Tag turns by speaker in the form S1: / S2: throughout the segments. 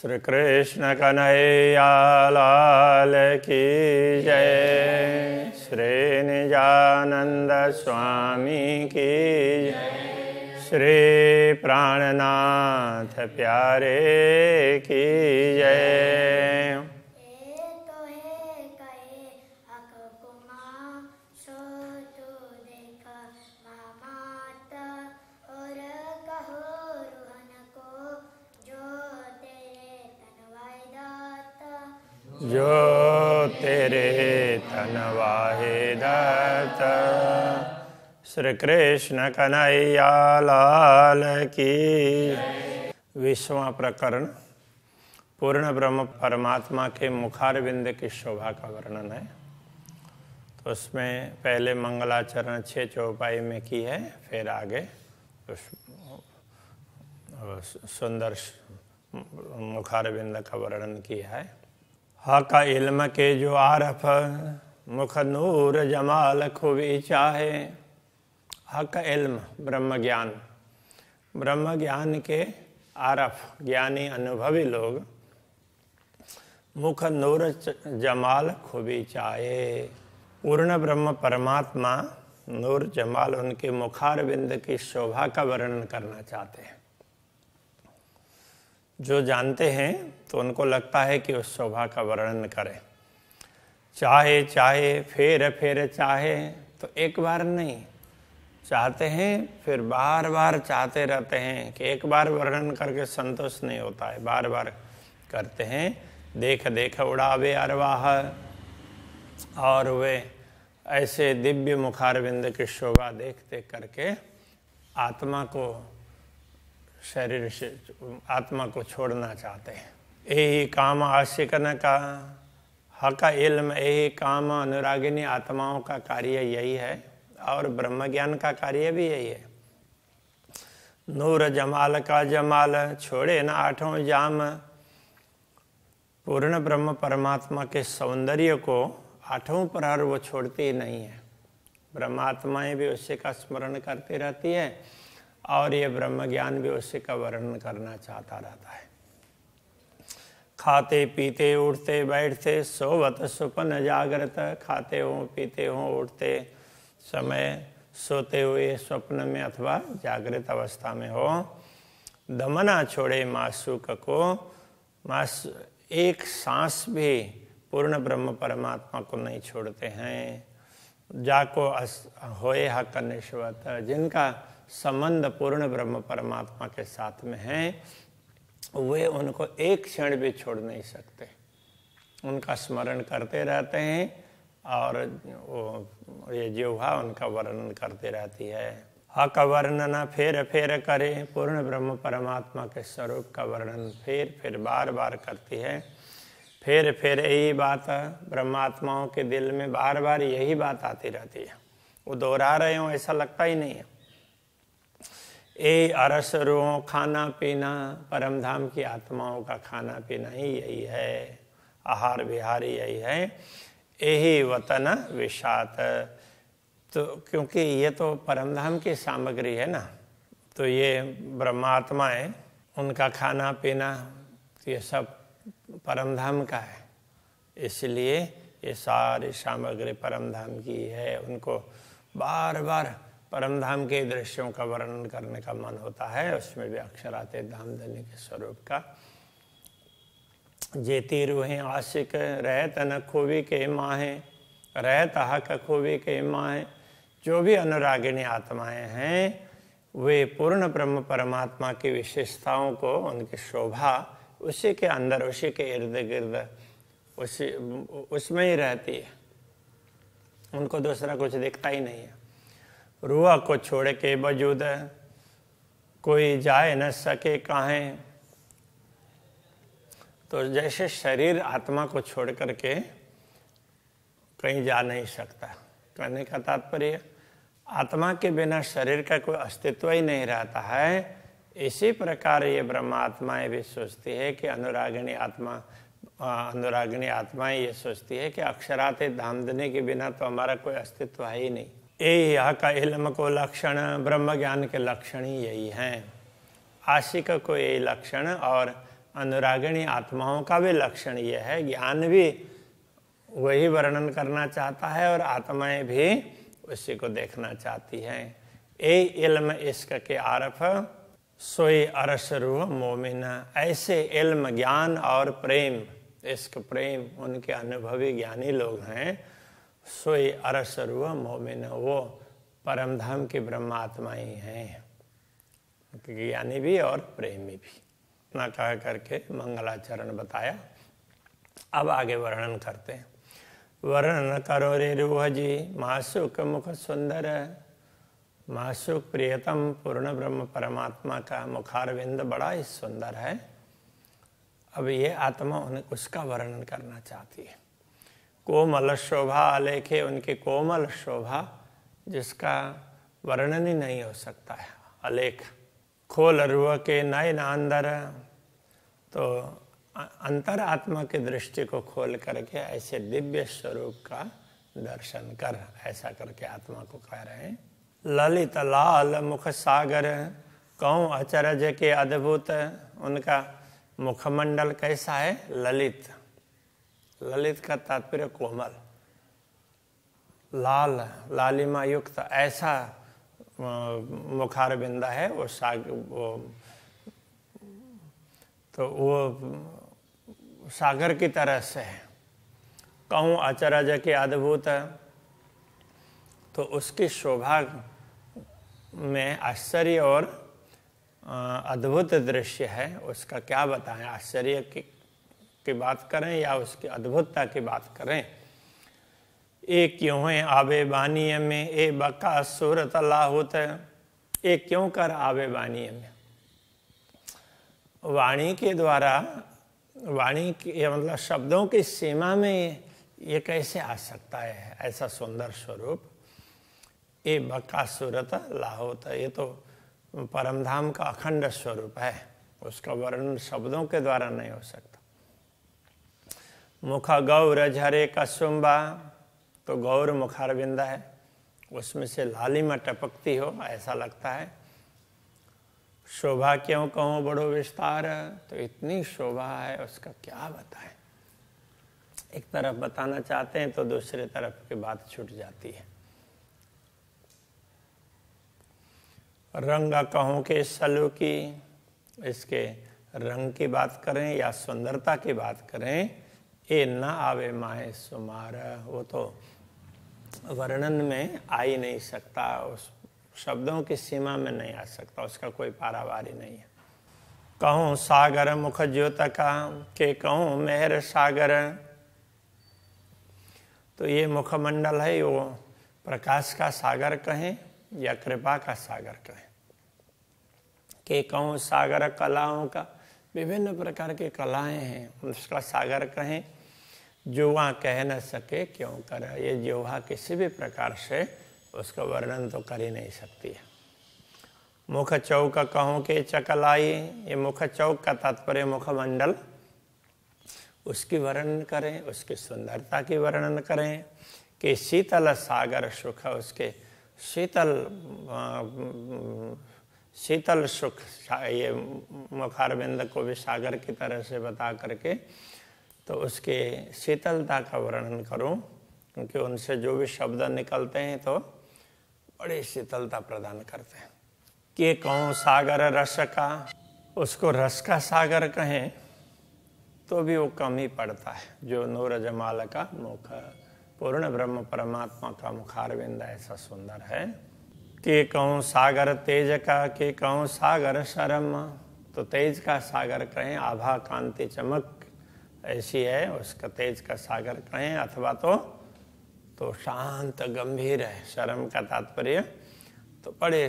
S1: श्री कृष्ण कन्हैया लाल की जय। श्री निजानंद स्वामी की जय। श्री प्राणनाथ प्यारे की जय। जो तेरे तन वाहे दाता। श्री कृष्ण कन्हैया लाल की। 20वां प्रकरण पूर्ण ब्रह्म परमात्मा के मुखारविंद की शोभा का वर्णन है। तो उसमें पहले मंगलाचरण 6 चौपाई में की है, फिर आगे सुंदर मुखारविंद का वर्णन किया है। हक इल्म के जो आरफ मुख नूर जमाल खूबी चाहे। हक इल्म ब्रह्म ज्ञान, ब्रह्म ज्ञान के आरफ ज्ञानी अनुभवी लोग मुख नूर जमाल खूबी चाहे। पूर्ण ब्रह्म परमात्मा नूर जमाल उनके मुखारविंद की शोभा का वर्णन करना चाहते हैं। जो जानते हैं तो उनको लगता है कि उस शोभा का वर्णन करें। चाहे चाहे फिर फिर चाहे, तो एक बार नहीं चाहते हैं, फिर बार बार चाहते रहते हैं कि एक बार वर्णन करके संतोष नहीं होता है, बार बार करते हैं। देख देख उड़ावे अरवाह, और वे ऐसे दिव्य मुखारविंद की शोभा देखते करके आत्मा को शरीर से आत्मा को छोड़ना चाहते हैं। यही काम आशिकन का हक इल्म, यही काम अनुरागिनी आत्माओं का कार्य यही है, और ब्रह्म ज्ञान का कार्य भी यही है। नूर जमाल का जमाल छोड़े न आठों जाम। पूर्ण ब्रह्म परमात्मा के सौंदर्य को आठों प्रहर वो छोड़ती ही नहीं है। ब्रह्मात्माएं भी उसी का स्मरण करती रहती है, और ये ब्रह्म ज्ञान भी उसी का वर्णन करना चाहता रहता है। खाते पीते उठते बैठते सोवत सुपन जागृत। खाते हो पीते हो उठते समय, सोते हुए स्वप्न में अथवा जागृत अवस्था में हो। दमना छोड़े मासूक को, एक सांस भी पूर्ण ब्रह्म परमात्मा को नहीं छोड़ते हैं। जाको होए हक निश्वत, जिनका संबंध पूर्ण ब्रह्म परमात्मा के साथ में है, वे उनको एक क्षण भी छोड़ नहीं सकते। उनका स्मरण करते रहते हैं, और ये जिह्वा उनका वर्णन करते रहती है। हक वर्णन फेर फेर करे, पूर्ण ब्रह्म परमात्मा के स्वरूप का वर्णन फिर बार बार करती है। फिर यही बात ब्रह्मात्माओं के दिल में बार बार यही बात आती रहती है। वो दोहरा रहे हो ऐसा लगता ही नहीं है। अरस रूहों खाना पीना, परम धाम की आत्माओं का खाना पीना ही यही है, आहार विहार यही है। यही वतन विषात, तो क्योंकि ये तो परम धाम की सामग्री है ना, तो ये ब्रह्मात्माएं, उनका खाना पीना ये सब परम धाम का है, इसलिए ये सारी सामग्री परम धाम की है। उनको बार बार परम धाम के दृश्यों का वर्णन करने का मन होता है। उसमें भी अक्षराते धामधनी के स्वरूप का। जेती रूहें आशिक रहत न खूबी के माहे, रहत हक खूबी के माहे। जो भी अनुरागिनी आत्माएं हैं, वे पूर्ण ब्रह्म परमात्मा की विशेषताओं को, उनकी शोभा उसी के अंदर, उसी के इर्द गिर्द, उसमें ही रहती है। उनको दूसरा कुछ दिखता ही नहीं है। रूह को छोड़ के वजूद कोई जाए न सके काहें। तो जैसे शरीर आत्मा को छोड़ करके कहीं जा नहीं सकता, कहने का तात्पर्य आत्मा के बिना शरीर का कोई अस्तित्व ही नहीं रहता है। इसी प्रकार ये ब्रह्मात्माएं भी सोचती है कि अनुरागिनी आत्माएं ये सोचती है कि अक्षराते धामधनी के बिना तो हमारा कोई अस्तित्व है ही नहीं। यही यहाँ का इल्म को लक्षण, ब्रह्म ज्ञान के लक्षण ही यही हैं। आशिक को यही लक्षण, और अनुरागिणी आत्माओं का भी लक्षण ये है, ज्ञान भी वही वर्णन करना चाहता है और आत्माएं भी उसी को देखना चाहती हैं। ए इल्म इश्क के आरफ सोई अरस रूह मोमिन, ऐसे इल्म ज्ञान और प्रेम, इश्क प्रेम उनके अनुभवी ज्ञानी लोग हैं। सोई अरस रूह मोमिन, वो परम धाम की ब्रह्मात्माएं हैं, ज्ञानी भी और प्रेमी भी। इतना कह करके मंगलाचरण बताया। अब आगे वर्णन करते हैं। वर्णन करो रे रूह जी मासुक मुख सुंदर, मासुक प्रियतम पूर्ण ब्रह्म परमात्मा का मुखारविंद बड़ा ही सुंदर है। अब ये आत्मा उसका वर्णन करना चाहती है। कोमल शोभा आलेखे, उनकी कोमल शोभा जिसका वर्णन ही नहीं हो सकता है, अलेख। खोल रूह के नयन अंदर, तो अंतर आत्मा की दृष्टि को खोल करके ऐसे दिव्य स्वरूप का दर्शन कर, ऐसा करके आत्मा को कह रहे हैं। ललित लाल मुख सागर, कौं अचरज के अद्भुत, उनका मुखमंडल कैसा है? ललित। ललित का तात्पर्य कोमल, लाल लालिमा युक्त ऐसा मुखारबिंदा है वो सागर की तरह से है। कहूँ अचरज के अद्भुत, तो उसकी शोभा में आश्चर्य और अद्भुत दृश्य है। उसका क्या बताएं, आश्चर्य की बात करें या उसकी अद्भुतता की बात करें। ए क्यों है आवे बानिय में, ए बका सूरत लाहुत, ए क्यों कर आवे बानिय में। वाणी के द्वारा, वाणी के मतलब शब्दों की सीमा में ये कैसे आ सकता है ऐसा सुंदर स्वरूप। ए बका सूरत लाहुत, ये तो परमधाम का अखंड स्वरूप है, उसका वर्णन शब्दों के द्वारा नहीं हो सकता। मुख गौर झरे कसुम्बा, तो गौर मुखारबिंदा है, उसमें से लालिमा टपकती हो ऐसा लगता है। शोभा क्यों कहूँ बड़ो विस्तार, तो इतनी शोभा है उसका क्या बताएं। एक तरफ बताना चाहते हैं तो दूसरे तरफ की बात छूट जाती है। रंग कहूँ के सलू की, इसके रंग की बात करें या सुंदरता की बात करें, ए न आवे माहे सुमार, वो तो वर्णन में आ ही नहीं सकता, उस शब्दों की सीमा में नहीं आ सकता, उसका कोई पारावारी नहीं है। कहूँ सागर मुख ज्योतका के, कहूँ मेहर सागर, तो ये मुखमंडल है वो प्रकाश का सागर कहें या कृपा का सागर कहें। के कहूँ सागर कलाओं का, विभिन्न प्रकार की कलाएं हैं, उसका सागर कहें। जुआ कह न सके क्यों कर, ये जुआ किसी भी प्रकार से उसका वर्णन तो कर ही नहीं सकती है। मुख चौक कहूँ के चकलाई, ये मुख चौक का तात्पर्य मुखमंडल, उसकी वर्णन करें, उसकी सुंदरता की वर्णन करें। कि शीतल सागर सुख, उसके शीतल सुख, ये मुखारबिंद को भी सागर की तरह से बता करके तो उसके शीतलता का वर्णन करूं, क्योंकि उनसे जो भी शब्द निकलते हैं तो बड़ी शीतलता प्रदान करते हैं। कि कहूँ सागर रस का, उसको रस का सागर कहें तो भी वो कम ही पड़ता है। जो नूर जमाल का मुख, पूर्ण ब्रह्म परमात्मा का मुखारविंद ऐसा सुंदर है। कि कहूँ सागर तेज का, कि कहूँ सागर शर्म, तो तेज का सागर कहें, आभा कांति चमक ऐसी है उसका तेज का सागर कहें, अथवा तो शांत गंभीर है। शर्म का तात्पर्य तो बड़े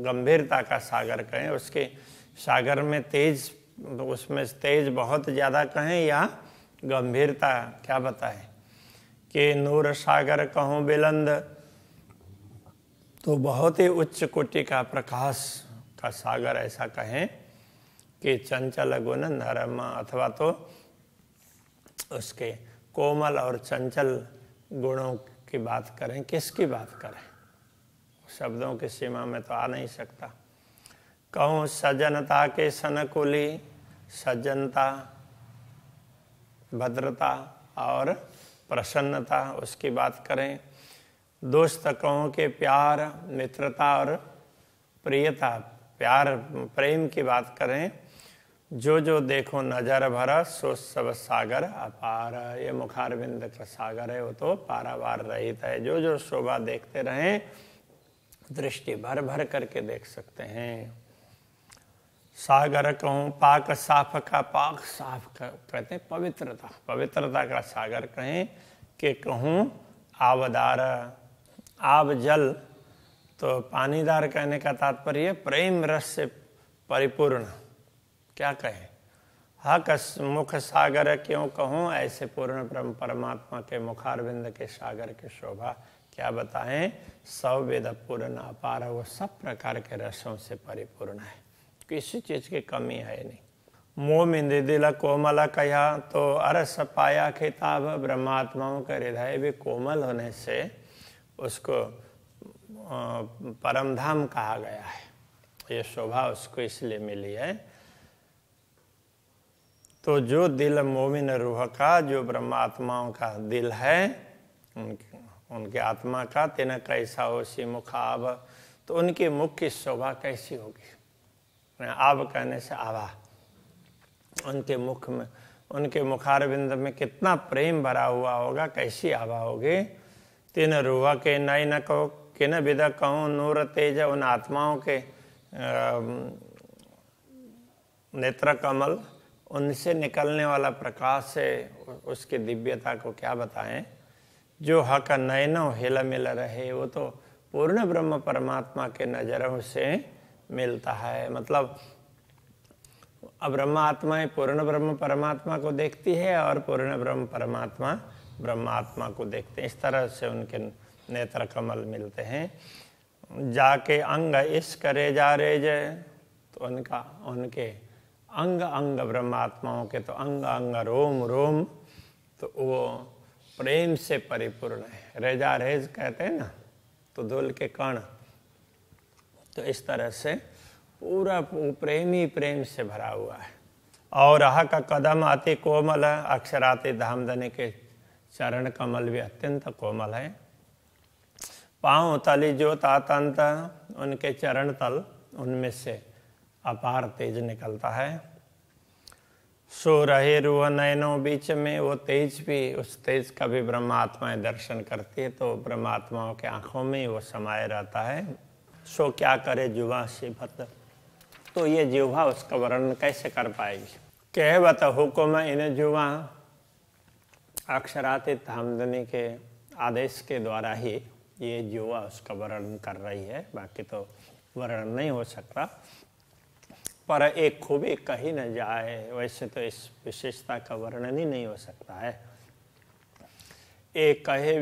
S1: गंभीरता का सागर कहें, उसके सागर में तेज, उसमें तेज बहुत ज़्यादा कहें या गंभीरता क्या बताएं। कि नूर सागर कहूँ बिलंद, तो बहुत ही उच्च कोटि का प्रकाश का सागर ऐसा कहें। कि चंचल गुण नरम, अथवा तो उसके कोमल और चंचल गुणों की बात करें, किसकी बात करें, शब्दों की सीमा में तो आ नहीं सकता। कहूँ सज्जनता के सनकुली, सज्जनता, भद्रता और प्रसन्नता उसकी बात करें। दोस्त कहूँ के प्यार, मित्रता और प्रियता, प्यार प्रेम की बात करें। जो जो देखो नजर भरा, सो सब सागर अपार। ये मुखारविंद का सागर है, वो तो पारावार रहित है। जो जो शोभा देखते रहें, दृष्टि भर भर करके देख सकते हैं। सागर कहूँ पाक साफ का, पाक साफ कहते हैं पवित्रता, पवित्रता का सागर कहें। कि कहूँ आवदार, आव जल तो पानीदार कहने का तात्पर्य प्रेम रस से परिपूर्ण। क्या कहें, हक मुख सागर क्यों कहूँ, ऐसे पूर्ण ब्रह्म परमात्मा के मुखारविंद के सागर की शोभा क्या बताएं। सौ वेद पूर्ण अपार, वो सब प्रकार के रसों से परिपूर्ण है, किसी चीज की कमी है नहीं। मोमिंद दिल कोमल कया, तो अरस पाया खिताब। ब्रह्मात्माओं का हृदय भी कोमल होने से उसको परमधाम कहा गया है। ये शोभा उसको इसलिए मिली है। तो जो दिल मोमिन रूह का, जो ब्रह्मात्माओं का दिल है, उनके आत्मा का, तेना कैसा हो सी मुखाब, तो उनके मुख की शोभा कैसी होगी। आब कहने से आभा, उनके मुख में, उनके मुखारविंद में कितना प्रेम भरा हुआ होगा, कैसी आभा होगी। तीन रूह के नई न कहो किन विदा कहूँ, नूर तेज, उन आत्माओं के नेत्र कमल, उनसे निकलने वाला प्रकाश से उसकी दिव्यता को क्या बताएं। जो हक नयनों हिल मिल रहे, वो तो पूर्ण ब्रह्म परमात्मा के नजरों से मिलता है। मतलब अब ब्रह्मात्माएं पूर्ण ब्रह्म परमात्मा को देखती है और पूर्ण ब्रह्म परमात्मा ब्रह्मात्मा को देखते हैं। इस तरह से उनके नेत्र कमल मिलते हैं। जाके अंग इस करे जा रे जय, तो उनके अंग अंग ब्रह्मात्माओं के तो अंग अंग रोम रोम तो वो प्रेम से परिपूर्ण है। रेजा रेज कहते हैं ना, तो धूल के कण, तो इस तरह से पूरा प्रेम ही प्रेम से भरा हुआ है। और आह का कदम अति कोमल, अक्षराति धामधनी के चरण कमल भी अत्यंत कोमल है। पाँव तली जो तातंत, उनके चरण तल, उनमें से अपार तेज निकलता है। सो रहे रूह नयनों बीच में, वो तेज भी, उस तेज का भी ब्रह्मात्माएं दर्शन करती है, तो ब्रह्मात्माओं के आंखों में ही वो समाये रहता है। सो क्या करे जुवा सिफत, तो ये जिह्वा उसका वर्णन कैसे कर पाएगी। कहवत हुक्म इन जुवा, अक्षरातीत धामधनी के आदेश के द्वारा ही ये जिह्वा उसका वर्णन कर रही है, बाकी तो वर्णन नहीं हो सकता। पर एक खूबी कही न जाए, वैसे तो इस विशेषता का वर्णन ही नहीं हो सकता है। एक कहे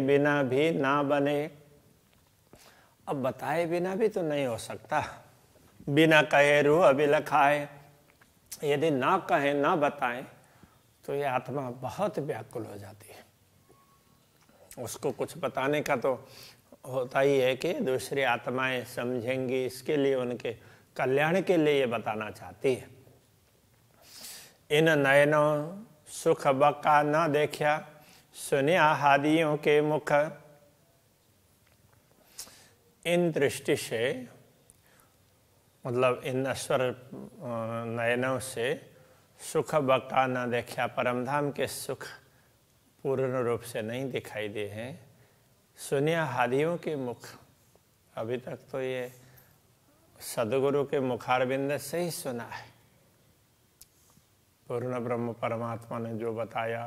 S1: बिना भी ना बने, अब बताए बिना भी तो नहीं हो सकता। बिना कहे रूह अबिल खाए, यदि ना कहे ना बताएं तो ये आत्मा बहुत व्याकुल हो जाती है। उसको कुछ बताने का तो होता ही है कि दूसरी आत्माएं समझेंगी, इसके लिए उनके कल्याण के लिए ये बताना चाहती है। इन नयनों सुख बका न देखा, सुनिया हादियों के मुख। इन दृष्टि से, मतलब इन नश्वर नयनों से सुख बका न देखा, परमधाम के सुख पूर्ण रूप से नहीं दिखाई दे हैं। सुनिया हादियों के मुख, अभी तक तो ये सदगुरु के मुखारविंद से ही सुना है। पूर्ण ब्रह्म परमात्मा ने जो बताया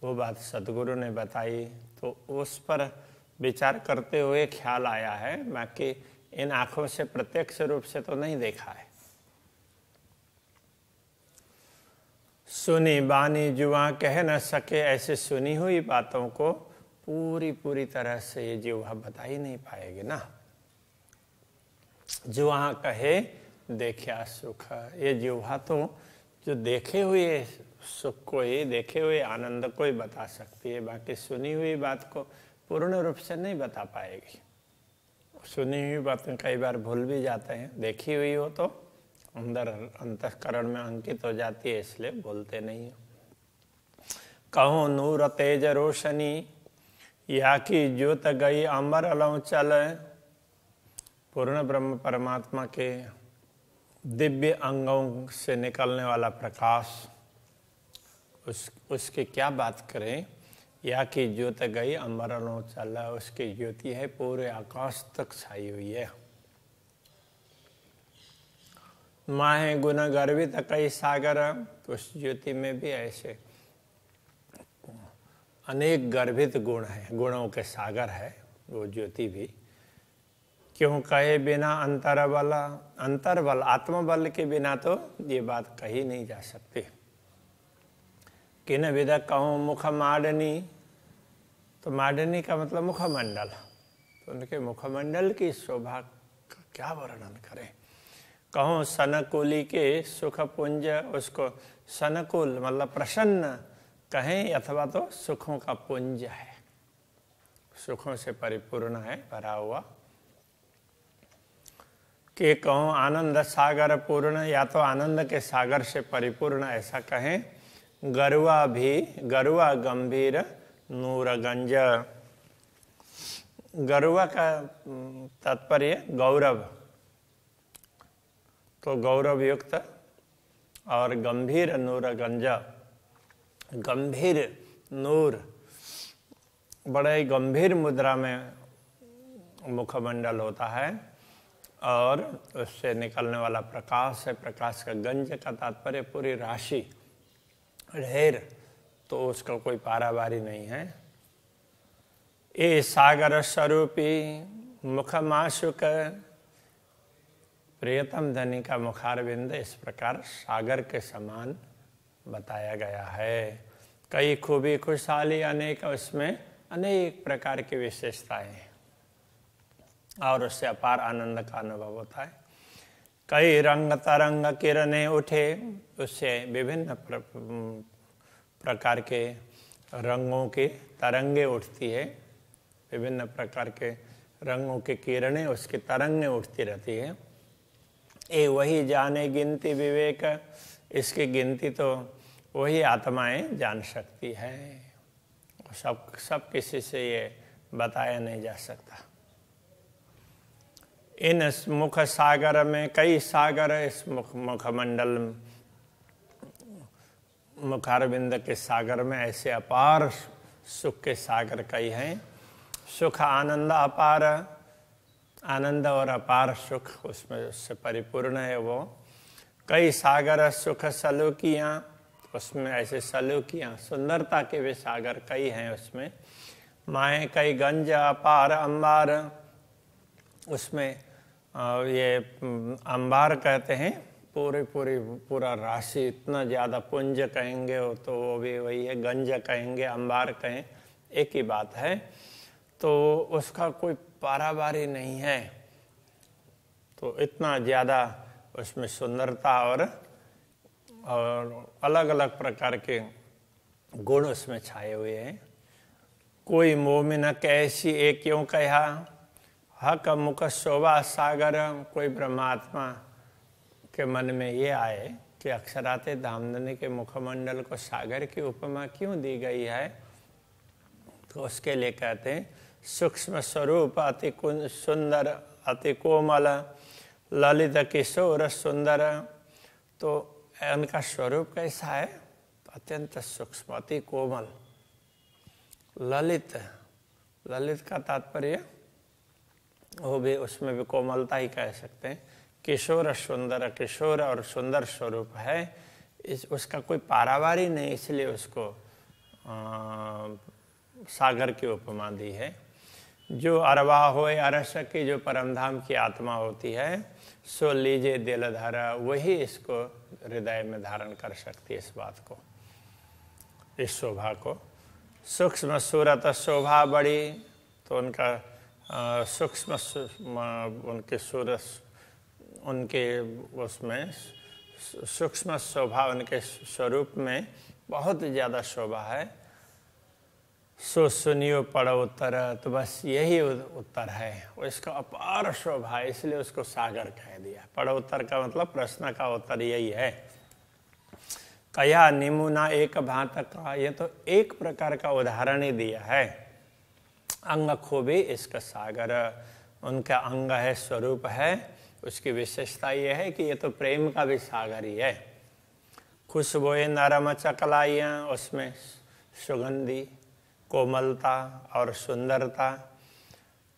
S1: वो बात सदगुरु ने बताई, तो उस पर विचार करते हुए ख्याल आया है, बाकी इन आंखों से प्रत्यक्ष रूप से तो नहीं देखा है। सुनी बानी जुआ कह न सके, ऐसे सुनी हुई बातों को पूरी तरह से ये जिह्वा बता ही नहीं पाएगी ना। जुआ कहे देखा सुख, ये जिह्वा तो जो देखे हुए सुख को ही, देखे हुए आनंद को ही बता सकती है, बाकी सुनी हुई बात को पूर्ण रूप से नहीं बता पाएगी। सुनी हुई बातें कई बार भूल भी जाते हैं, देखी हुई हो तो अंदर अंतःकरण में अंकित हो जाती है, इसलिए भूलते नहीं हो। कहूँ नूर तेज रोशनी या की ज्योत गई अमर अलौ चल। पूर्ण ब्रह्म परमात्मा के दिव्य अंगों से निकलने वाला प्रकाश, उसकी क्या बात करें। या की ज्योत गई अमर अलौ चल, उसकी ज्योति है पूरे आकाश तक छाई हुई है। माहे गुण गर्वित कई सागर, तो उस ज्योति में भी ऐसे अनेक गर्भित गुण है, गुणों के सागर है वो ज्योति भी। क्यों कहे बिना अंतरबल, अंतर्बल आत्मबल के बिना तो ये बात कही नहीं जा सकती। किन विद कहूँ मुख माडनी, तो माडनी का मतलब मुखमंडल, तो उनके मुखमंडल की शोभा का क्या वर्णन करें। कहूँ सनकुली के सुख पुंज, उसको सनकुल मतलब प्रसन्न कहें अथवा तो सुखों का पुंज है, सुखों से परिपूर्ण है, भरा हुआ। कि कहूँ आनंद सागर पूर्ण, या तो आनंद के सागर से परिपूर्ण ऐसा कहें। गरुआ भी, गरुआ गंभीर नूरगंज, गरुआ का तात्पर्य गौरव, तो गौरव युक्त, और गंभीर नूरगंज, गंभीर नूर, बड़े गंभीर मुद्रा में मुखमंडल होता है, और उससे निकलने वाला प्रकाश है। प्रकाश का गंज का तात्पर्य पूरी राशि, ढेर, तो उसका कोई पारावारी नहीं है। ए सागर स्वरूपी मुखमाशुक, प्रियतम धनी का मुखारविंद इस प्रकार सागर के समान बताया गया है। कई खूबी खुशहाली अनेक, उसमें अनेक प्रकार की विशेषताएं हैं और उससे अपार आनंद का अनुभव होता है। कई रंग तरंग किरणें उठे, उससे विभिन्न प्रकार के रंगों की तरंगे उठती है, विभिन्न प्रकार के रंगों की किरणें, उसकी तरंगें उठती रहती है। ए वही जाने गिनती विवेक, इसकी गिनती तो वही आत्माएं जान सकती है, सब किसी से ये बताया नहीं जा सकता। इन मुख सागर में कई सागर, इस मुखमंडल मुखारविंद के सागर में ऐसे अपार सुख के सागर कई हैं। सुख आनंद अपार, आनंद और अपार सुख उसमें उससे परिपूर्ण है वो। कई सागर सुख सलूकियाँ, उसमें ऐसे सलूकियाँ सुंदरता के वे सागर कई हैं उसमें। माए कई गंज अपार अंबार, उसमें ये अंबार कहते हैं पूरा राशि, इतना ज़्यादा पुंज कहेंगे तो वो भी वही है, गंज कहेंगे अंबार कहें एक ही बात है। तो उसका कोई पारावारी नहीं है, तो इतना ज़्यादा उसमें सुंदरता और अलग अलग प्रकार के गुण उसमें छाए हुए हैं। कोई मोमिन कैसी एक क्यों कहा, हक मुख शोभा सागर। कोई ब्रह्मात्मा के मन में ये आए कि अक्षराते धामधनी के मुखमंडल को सागर की उपमा क्यों दी गई है, तो उसके लिए कहते हैं सूक्ष्म स्वरूप अति सुंदर अति कोमल ललित किशोर सुंदर। तो उनका स्वरूप कैसा है, अत्यंत सूक्ष्म अति कोमल, ललित, ललित का तात्पर्य वो भी, उसमें भी कोमलता ही कह सकते हैं। किशोर सुंदर, किशोर और सुंदर स्वरूप है, उसका कोई पारावारी नहीं, इसलिए उसको सागर की उपमा दी है। जो अरवा होए अरस की, जो परमधाम की आत्मा होती है, सो लीजे दिल धारा, वही इसको हृदय में धारण कर सकती है, इस बात को, इस शोभा को। सूक्ष्म सूरत शोभा बड़ी, तो उनका सूक्ष्म उनके सूरत, उनके उसमें सूक्ष्म शोभा, उनके स्वरूप में बहुत ज़्यादा शोभा है। सो सुनियो पढ़ो उत्तर, तो बस यही उत्तर है। इसका अपार शोभा है, इसलिए उसको सागर कह दिया। पढ़ो उत्तर का मतलब प्रश्न का उत्तर यही है। कया निमुना एक भांत का, ये तो एक प्रकार का उदाहरण ही दिया है। अंग खूबी इसका सागर, उनका अंग है, स्वरूप है, उसकी विशेषता ये है कि ये तो प्रेम का भी सागर ही है। खुशबुएं नरम चकलाइयाँ, उसमें सुगंधी, कोमलता और सुंदरता,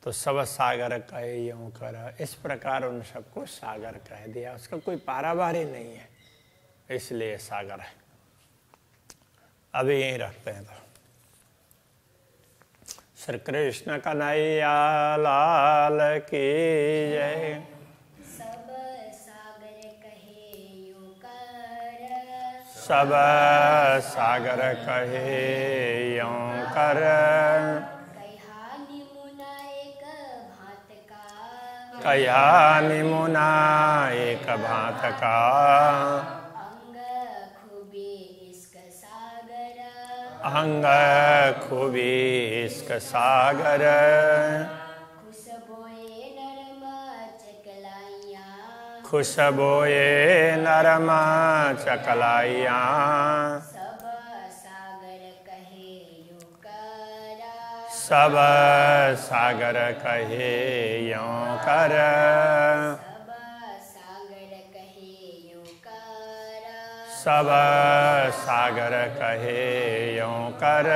S1: तो सब सागर कहे यूं कर, इस प्रकार उन सबको सागर कह दिया। उसका कोई पारावारी नहीं है, इसलिए सागर है। अभी यहीं रखते हैं। तो श्री कृष्ण कन्हैया लाल की जय।
S2: सब सागर कहे यूं कर,
S1: सब सागर कहे यूं कर,
S2: कहा निमुना एक भांत का,
S1: कया निमुना एक भांत का,
S2: अंग खूबी इसका सागर,
S1: अंग खूबी इसका सागर,
S2: खुशबुए नरम चकलाइयाँ,
S1: खुशबुए नरम चकलाइयाँ,
S2: सब सागर कहे यूं कर,
S1: सब सागर कहे यूं कर,
S2: सब सागर कहे यूं कर,
S1: सब सागर कहे यूं कर,